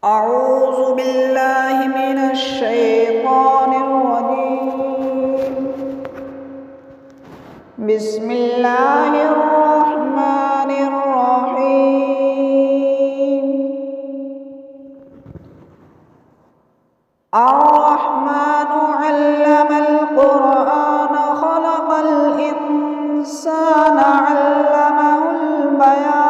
أعوذ بالله من الشيطان الرجيم. بسم الله الرحمن الرحيم. الرحمن علم القرآن خلق الإنسان علمه البيان.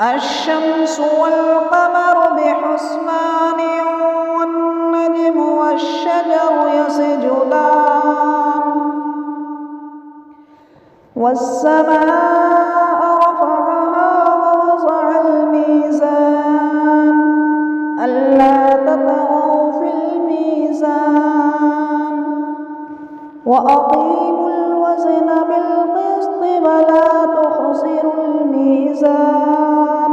الشمس والقمر بحسبان والنجم والشجر يسجدان والسماء رفعها ووضع الميزان ألا تطغوا في الميزان وأقيموا الوزن بالقسط ولا تخسروا الميزان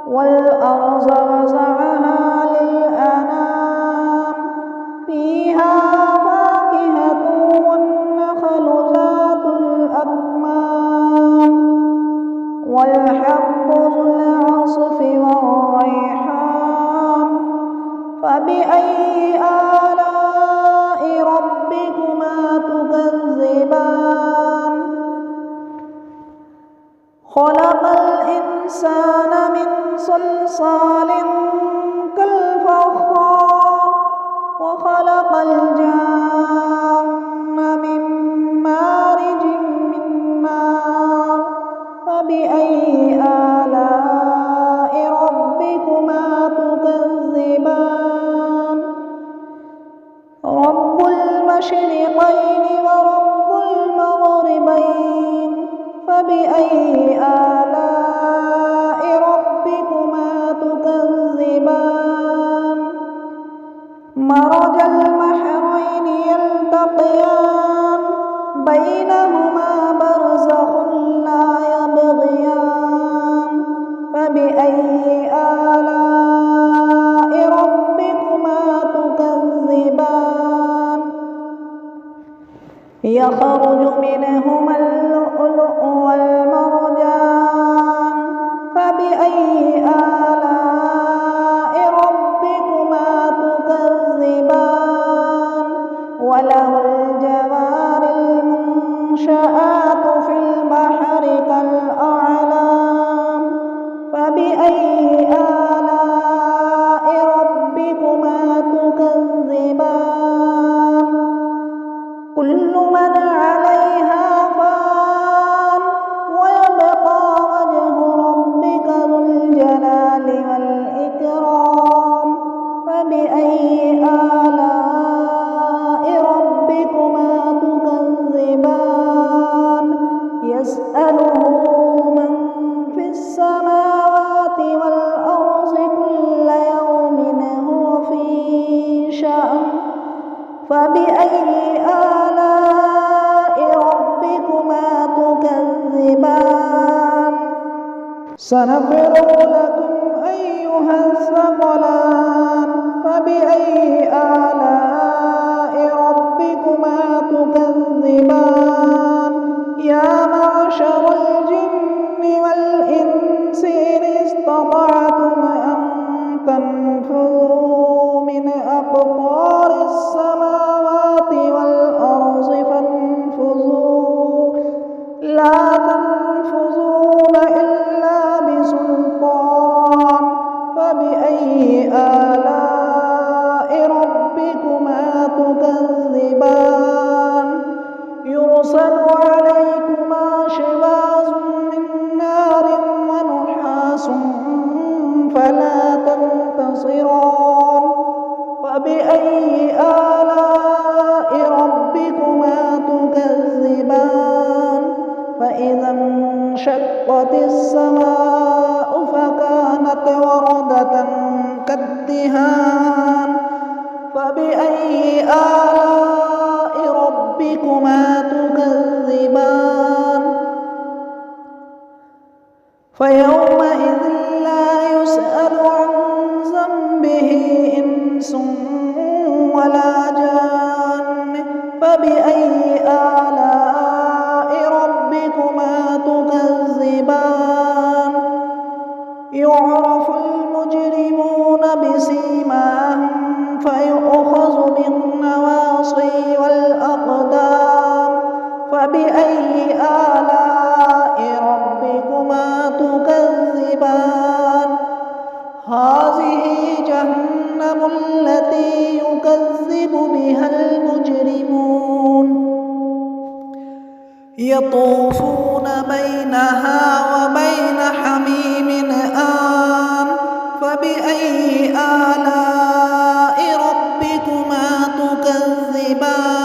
والأرض وضعها للأنام فيها فاكهة والنخل ذات الأكمام والحب ذو العصف والريحان فبأي آلاء ربكما تكذبان خلق الإنسان من صلصال كالفخار وخلق الجن من مارج من نار فبأي آلاء ربكما تكذبان رب المشرقين ورب المغربين فبأي آلاء ربكما تكذبان مرج البحرين يلتقيان بينهما برزخ لا يبغيان فبأي آلاء ربكما تكذبان يخرج منهما اللؤلؤ والمرجان فبأي آلاء ربكما تكذبان وله الجوار المنشآت في البحر كالأعلام فبأي آلاء ربكما تكذبان كل من عليها فان ويبقى وجه ربك ذو الجلال والإكرام فبأي آلاء ربكما تكذبان يسأله من في السماوات والأرض كل يوم هو في شأن فبأي آلاء ربكما تكذبان سنفرغ لكم أيها الثقلان فبأي آلاء ربكما تكذبان يا معشر الجن والإنس إن استطعتم أن تنفذوا من أقطار السماوات والأرض فانفذوا لا تنفذون إلا بسلطان فبأي آلاء ربكما تكذبان يرسل عليكما شواظ من نار ونحاس فلا تنتصران فبأي آلاء ربكما تكذبان فإذا انشقت السماء فكانت وردة كالدهان فبأي آلاء ربكما تكذبان فيومئذ لا يسأل عن ذنبه إنس ولا جان فبأي آلاء ربكما تكذبان فبأي آلاء ربكما تكذبان هذه جهنم التي يكذب بها المجرمون يطوفون بينها وبين حميم آن فبأي آلاء ربكما تكذبان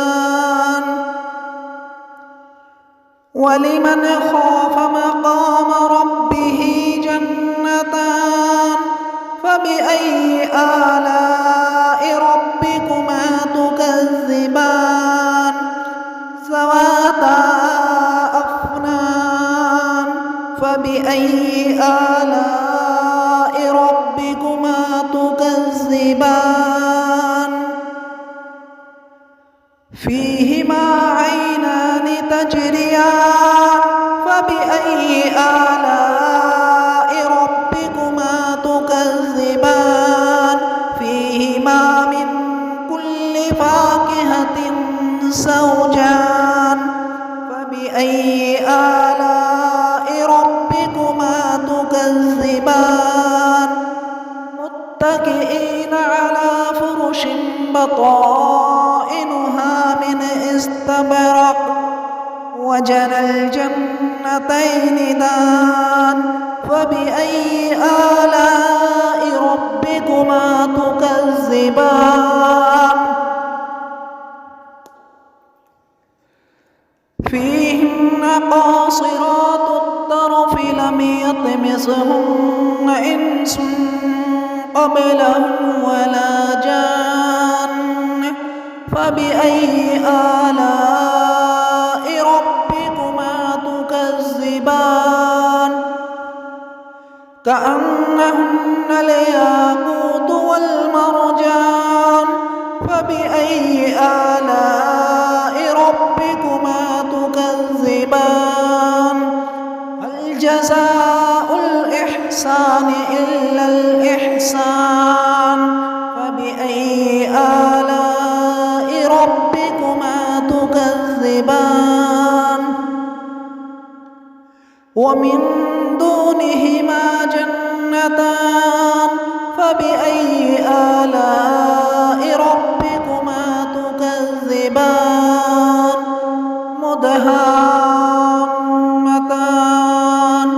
ولمن خاف مقام ربه جنتان فبأي آلاء ربكما تكذبان ذواتا أفنان فبأي آلاء ربكما تكذبان فيهما عينان تجريان فبأي آلاء ربكما تكذبان فيهما من كل فاكهة زوجان فبأي آلاء ربكما تكذبان متكئين على فرش بطائنها من استبرق وجنى الجنتين دان فبأي آلاء ربكما تكذبان فيهن قاصرات الطرف لم يطمثهن إنس قبلهم ولا جان فبأي آلاء ربكما تكذبان كأنهن الياقوت والمرجان فبأي آلاء ربكما تكذبان هل جزاء الإحسان إلا الإحسان فبأي آلاء ربكما تكذبان ومن دونهما جنتان فبأي آلاء ربكما تكذبان مدهامتان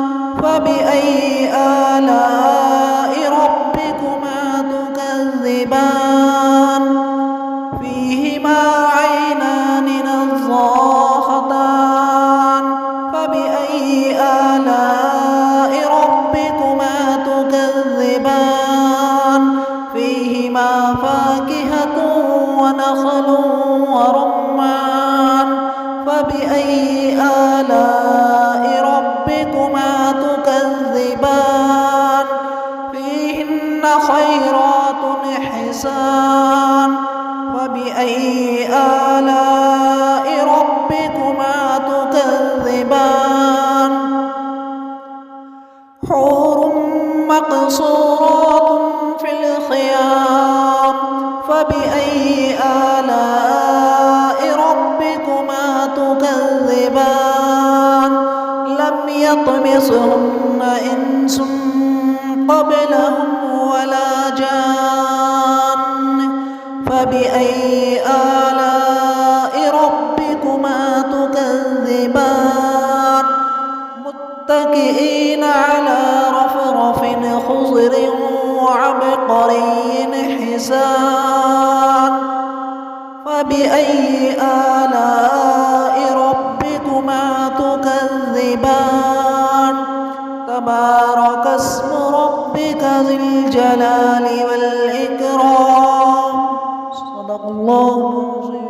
فبأي آلاء ربكما تكذبان فيهما عينان نضاختان فبأي آلاء ربكما تكذبان فيهما فاكهة ونخل ورمان فبأي آلاء ربكما تكذبان فيهن خيرات حسان فبأي آلاء ربكما تكذبان حور مقصورات في الخيام فبأي آلاء ربكما تكذبان لم يطمثهن إنس قبلهم ولا جان فبأي آلاء ربكما تكذبان متكئين على رفرف خضر وعبقري حسان فبأي آلاء ربكما تكذبان تبارك اسم ربك ذي الجلال والإكرام صدق الله العظيم.